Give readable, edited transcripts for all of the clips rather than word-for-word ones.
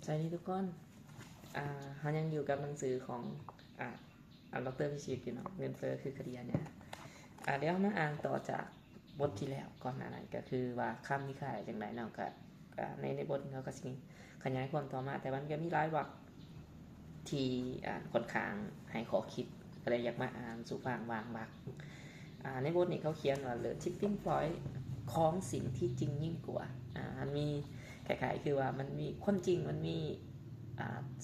สวัสดีทุกคนเขายังอยู่กับหนังสือของดร.พิชิตอยู่เนาะเงินเฟ้อคือคดีอันเนี่ยเดี๋ยวมาอ่านต่อจากบทที่แล้วก่อนหน้านั้นก็คือว่าคำมีค่าจังไดเนาะก็ในบทเขาก็สิขยายความต่อมาแต่มันก็มีหลายวรรคที่ค่อนข้างให้ขอคิดก็เลยอยากมาอ่านสู่ฟังวางวรรคในบทนี้เขาเขียนว่า The tipping point ของสิ่งที่จริงยิ่งกว่ามันมีคล้ายๆคือว่ามันมีความจริงมันมี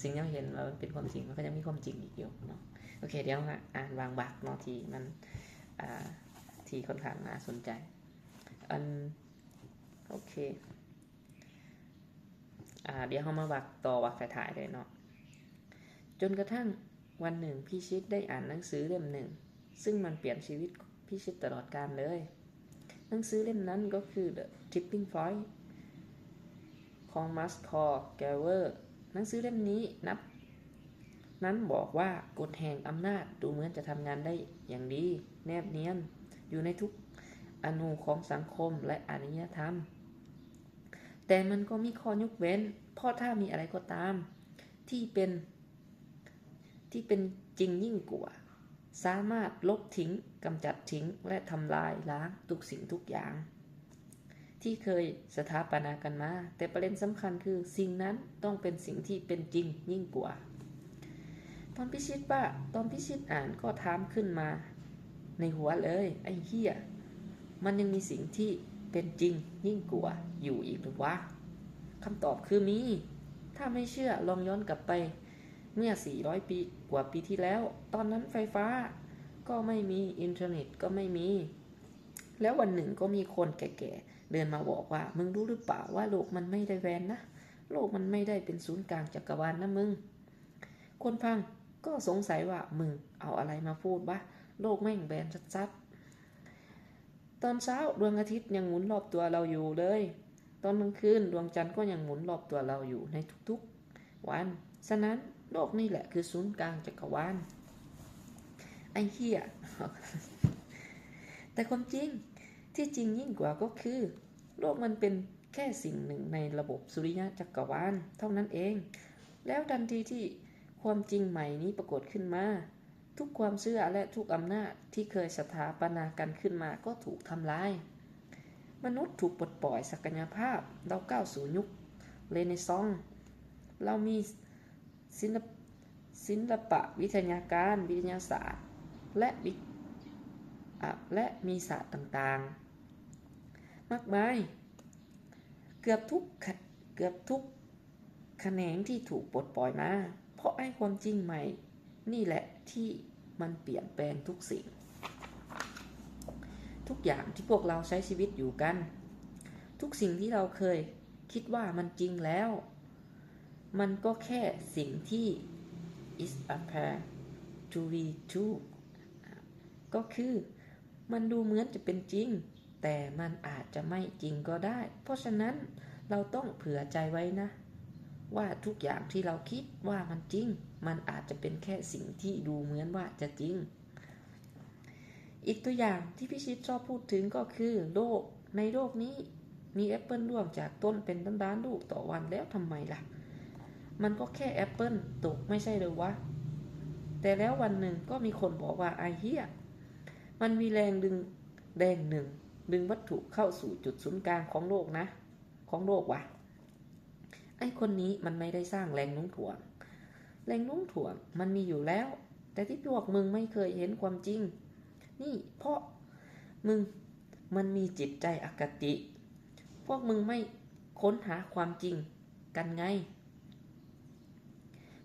สิ่งที่เราเห็นว่ามันเป็นความจริงมันก็ยังมีความจริงอีกอยู่เนาะโอเคเดี๋ยวอ่านวางวรรคเนาะที่มันที่ค่อนข้างน่าสนใจโอเคเดี๋ยวเรามาวรรคต่อวรรคถ่ายๆเลยเนาะจนกระทั่งวันหนึ่งพี่ชิดได้อ่านหนังสือเล่มหนึ่งซึ่งมันเปลี่ยนชีวิตพี่ชิดตลอดกาลเลยหนังสือเล่มนั้นก็คือ The Tipping Point ของมัสคอร์แกเวอร์หนังสือเล่มนี้นั้นบอกว่ากฎแห่งอำนาจดูเหมือนจะทำงานได้อย่างดีแนบเนียนอยู่ในทุกอนูของสังคมและอารยธรรมแต่มันก็มีข้อยกเว้นเพราะถ้ามีอะไรก็ตามที่เป็นจริงยิ่งกว่าสามารถลบทิ้งกำจัดทิ้งและทำลายล้างทุกสิ่งทุกอย่างที่เคยสถาปนากันมาแต่ประเด็นสำคัญคือสิ่งนั้นต้องเป็นสิ่งที่เป็นจริงยิ่งกว่าตอนพิชิตอ่านก็ถามขึ้นมาในหัวเลยไอ้เหี้ยมันยังมีสิ่งที่เป็นจริงยิ่งกว่าอยู่อีกหรือวะคำตอบคือมีถ้าไม่เชื่อลองย้อนกลับไปเมื่อ400ปีกว่าปีที่แล้วตอนนั้นไฟฟ้าก็ไม่มีอินเทอร์เน็ตก็ไม่มีแล้ววันหนึ่งก็มีคนแก่ๆเดินมาบอกว่ามึงรู้หรือเปล่าว่าโลกมันไม่ได้แวนนะโลกมันไม่ได้เป็นศูนย์กลางจักรวาลนะมึงคนฟังก็สงสัยว่ามึงเอาอะไรมาพูดวะโลกแม่งแบนชัดๆตอนเช้าดวงอาทิตย์ยังหมุนรอบตัวเราอยู่เลยตอนกลางคืนดวงจันทร์ก็ยังหมุนรอบตัวเราอยู่ในทุกๆวันฉะนั้นโลกนี่แหละคือศูนย์กลางจักรวาลไอ้เหี้ย แต่ความจริงที่จริงยิ่งกว่าก็คือโลกมันเป็นแค่สิ่งหนึ่งในระบบสุริยะจักรวาลเท่านั้นเองแล้วทันทีที่ความจริงใหม่นี้ปรากฏขึ้นมาทุกความเชื่อและทุกอำนาจที่เคยสถาปนากันขึ้นมาก็ถูกทำลายมนุษย์ถูกปลดปล่อยศักยภาพเราก้าวสู่ยุคเรเนซองส์เรามีศิลปะวิทยาการวิทยาศาสตร์และมีศาสตร์ต่างๆมากมายเกือบทุกแขนงที่ถูกปลดปล่อยมาเพราะไอ้ความจริงใหม่นี่แหละที่มันเปลี่ยนแปลงทุกสิ่งทุกอย่างที่พวกเราใช้ชีวิตอยู่กันทุกสิ่งที่เราเคยคิดว่ามันจริงแล้วมันก็แค่สิ่งที่ is appear to be true ก็คือมันดูเหมือนจะเป็นจริงแต่มันอาจจะไม่จริงก็ได้เพราะฉะนั้นเราต้องเผื่อใจไว้นะว่าทุกอย่างที่เราคิดว่ามันจริงมันอาจจะเป็นแค่สิ่งที่ดูเหมือนว่าจะจริงอีกตัวอย่างที่พี่ชิดชอบพูดถึงก็คือในโลกนี้มีแอปเปิลร่วงจากต้นเป็นล้านๆลูกต่อวันแล้วทำไมล่ะมันก็แค่แอปเปิลตกไม่ใช่หรือวะแต่แล้ววันหนึ่งก็มีคนบอกว่าไอ้เหี้ยมันมีแรงหนึ่งดึงวัตถุเข้าสู่จุดศูนย์กลางของโลกนะของโลกว่ะไอ้คนนี้มันไม่ได้สร้างแรงโน้มถ่วงมันมีอยู่แล้วแต่ที่พวกมึงไม่เคยเห็นความจริงนี่เพราะมึงมันมีจิตใจอคติพวกมึงไม่ค้นหาความจริงกันไง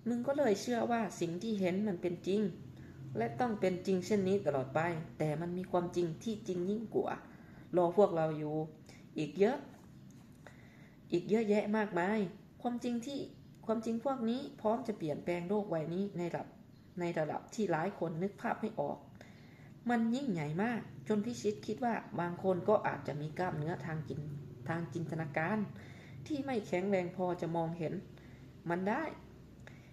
มึงก็เลยเชื่อว่าสิ่งที่เห็นมันเป็นจริงและต้องเป็นจริงเช่นนี้ตลอดไปแต่มันมีความจริงที่จริงยิ่งกว่ารอพวกเราอยู่อีกเยอะแยะมากมายความจริงพวกนี้พร้อมจะเปลี่ยนแปลงโลกใบนี้ในระดับที่หลายคนนึกภาพไม่ออกมันยิ่งใหญ่มากจนพิชิตคิดว่าบางคนก็อาจจะมีกล้ามเนื้อทางจินตนาการที่ไม่แข็งแรงพอจะมองเห็นมันได้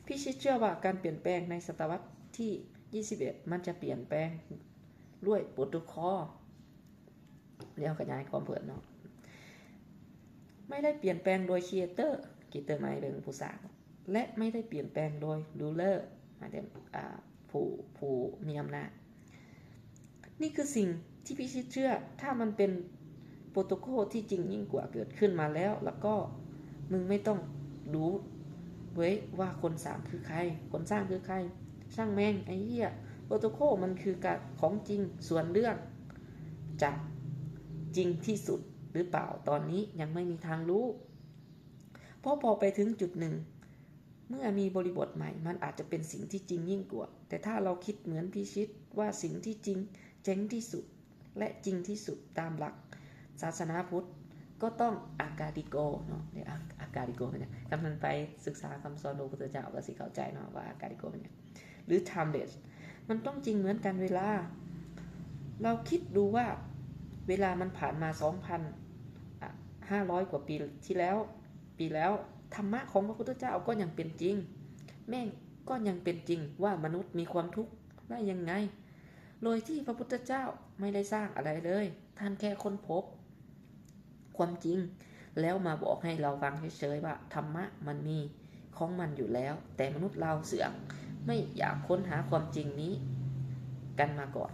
พิชิตเชื่อว่าการเปลี่ยนแปลงในศตวรรษที่21มันจะเปลี่ยนแปลงด้วยโปรโตคอลเรียกขยายความเปิดเนาะไม่ได้เปลี่ยนแปลงโดยครีเอเต กิเตอร์ไม้เรื่องผู้สร้างและไม่ได้เปลี่ยนแปลงโดยรูเลอร์หมายถึงผู้มีอำนาจนี่คือสิ่งที่พิชิตเชื่อถ้ามันเป็นโปรโตโคลที่จริงยิ่งกว่าเกิดขึ้นมาแล้วก็มึงไม่ต้องรู้เว้ยว่าคนสร้างคือใครคนสร้างคือใครช่างแม่งไอ้เหี้ยโปรโตโคลมันคือการของจริงส่วนเรื่องจะจริงที่สุดหรือเปล่าตอนนี้ยังไม่มีทางรู้เพราะพอไปถึงจุดหนึ่งเมื่อมีบริบทใหม่มันอาจจะเป็นสิ่งที่จริงยิ่งกว่าแต่ถ้าเราคิดเหมือนพิชิตว่าสิ่งที่จริงเจ๋งที่สุดและจริงที่สุดตามหลักศาสนาพุทธก็ต้องอากาดิโกเนาะเนี่ยอากาดิโกเนี่ยกำลังไปศึกษาคำสอนของพระพุทธเจ้าก็สิเข้าใจเนาะว่าอากาดิโกเนี่ยหรือ timeless มันต้องจริงเหมือนกันเวลาเราคิดดูว่าเวลามันผ่านมา 2,500 กว่าปีที่แล้วธรรมะของพระพุทธเจ้าก็ยังเป็นจริงแม่งก็ยังเป็นจริงว่ามนุษย์มีความทุกข์ได้ยังไงโดยที่พระพุทธเจ้าไม่ได้สร้างอะไรเลยท่านแค่ค้นพบความจริงแล้วมาบอกให้เราฟังเฉยๆว่าธรรมะมันมีของมันอยู่แล้วแต่มนุษย์เราเสือกไม่อยากค้นหาความจริงนี้กันมาก่อน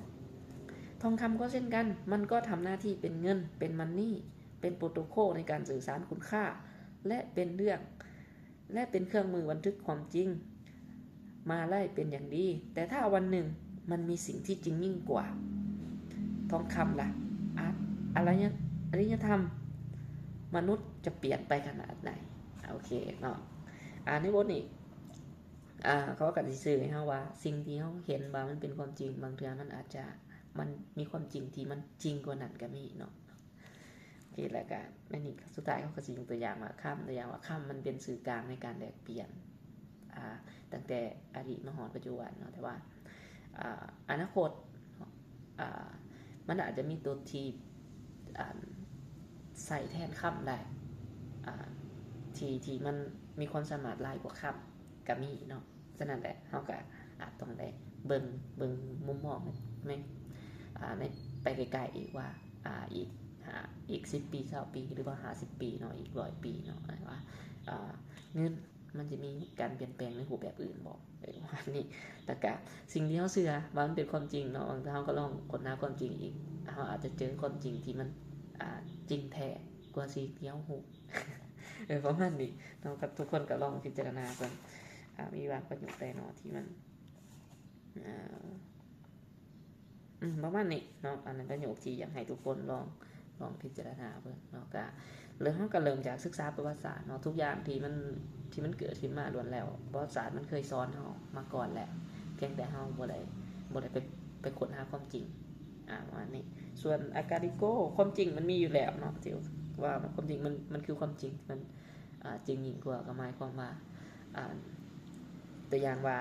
ทองคำก็เช่นกันมันก็ทำหน้าที่เป็นเงินเป็นมันนี่เป็นโปรโตโคลในการสื่อสารคุณค่าและเป็นเรื่องและเป็นเครื่องมือบันทึกความจริงมาไล่เป็นอย่างดีแต่ถ้าวันหนึ่งมันมีสิ่งที่จริงยิ่งกว่าทองคำล่ะอะไรเนี่ยอริยธรรมมนุษย์จะเปลี่ยนไปขนาดไหนโอเคเนาะในบทนี้เขาก็จะสื่อให้เราว่าสิ่งที่เขาเห็นว่ามันเป็นความจริงบางเทื่อมันอาจจะมันมีความจริงที่มันจริงกว่านั้นก็มีเนาะโอเคแล้วกันในนี้สุดท้ายเขาก็สิยกตัวอย่างว่าตัวอย่างว่ามันเป็นสื่อกลางในการแลกเปลี่ยนตั้งแต่อดีตมาฮอดปัจจุบันเนาะแต่ว่าอนาคตมันอาจจะมีตัวที่ใส่แทนได้ที่มันมีความสามารถหลายกว่าก็มีเนาะฉะนั้นแหละเฮาก็อาจต้องได้เบิ่งมุมมองในไปไกลๆอีกว่าอีก10 ปี20 ปีหรือว่า50 ปีเนาะอีก100 ปีเนาะว่าเงินมันจะมีการเปลี่ยนแปลงในรูปแบบอื่นบ่ว่านี่แต่ก็สิ่งที่เฮาเชื่อว่ามันเป็นความจริงเนาะบางครั้งก็ลองค้นหาความจริงอีกเฮาอาจจะเจอความจริงที่มันจริงแท้กว่าสิ่งที่เฮาฮู้ประมาณนี้เนาะทุกคนก็ลองพิจารณาเบิ่งมีบางประโยคใดเนาะที่มันประมาณนี้เนาะอันนั้นประโยคที่อยากให้ทุกคนลองพิจารณาเบิ่งเนาะก็เริ่มจากศึกษาประวัติศาสตร์เนาะทุกอย่างที่มันเกิดขึ้นมาล้วนแล้วประวัติศาสตร์มันเคยสอนเฮามาก่อนแหละเพียงแต่เฮาบ่ได้ไปค้นหาความจริงว่านี่ส่วนอากาลิโกความจริงมันมีอยู่แล้วเนาะที่ว่าความจริงมันคือความจริงมันจริงยิ่งกว่าก็หมายความว่าตัวอย่างว่า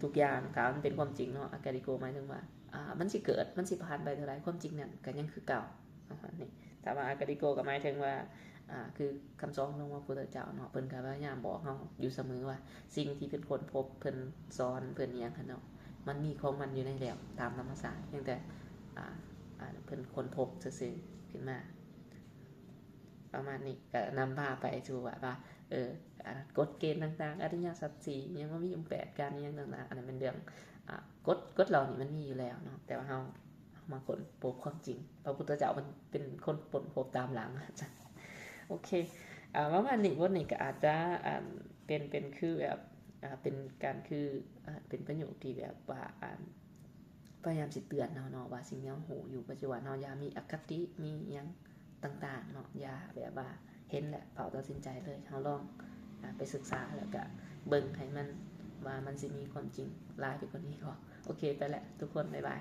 ทุกอย่างถ้ามันเป็นความจริงเนาะอากาลิโกหมายถึงว่ามันสิเกิดมันสิผ่านไปเท่าไรความจริงนั่นก็ยังคือเก่านี่แต่ว่าอากาลิโกก็หมายถึงว่าคือคำสอนของพระพุทธเจ้าเนาะเพิ่นก็พยายามบอกเฮาอยู่เสมอว่าสิ่งที่เพิ่นค้นพบเพิ่นสอนเพิ่นอีหยังคั่นเนาะมันมีของมันอยู่ในแล้วตามธรรมชาติเพียงแต่เพิ่นค้นพบซื่อๆขึ้นมาประมาณนี้ก็นำพาไปสู่ว่ากฎเกณฑ์ต่างๆอริยสัจ4ยังมีองค์8การยังต่างๆอันนั้นเป็นเรื่องกฎเหล่านี้มันมีอยู่แล้วเนาะแต่ว่าเฮามาค้นพบความจริงพระพุทธเจ้ามันเป็นคนค้นพบตามหลังโอเคประมาณนี้วันนี้ก็อาจจะเป็นคือแบบเป็นการคือเป็นประโยคที่แบบว่าพยายามสิเตือนเนาะว่าสิ่งที่เฮาฮู้อยู่ปัจจุบันเฮาอย่ามีอคติมีหยังต่างๆเนาะอย่าแบบว่าเห็นแหละเฝ้าตัดสินใจเลยเฮาลองไปศึกษาแล้วก็เบิ่งให้มันว่ามันสิมีความจริงหลายไปกว่านี้ก็โอเคไปแหละทุกคนบ๊ายบาย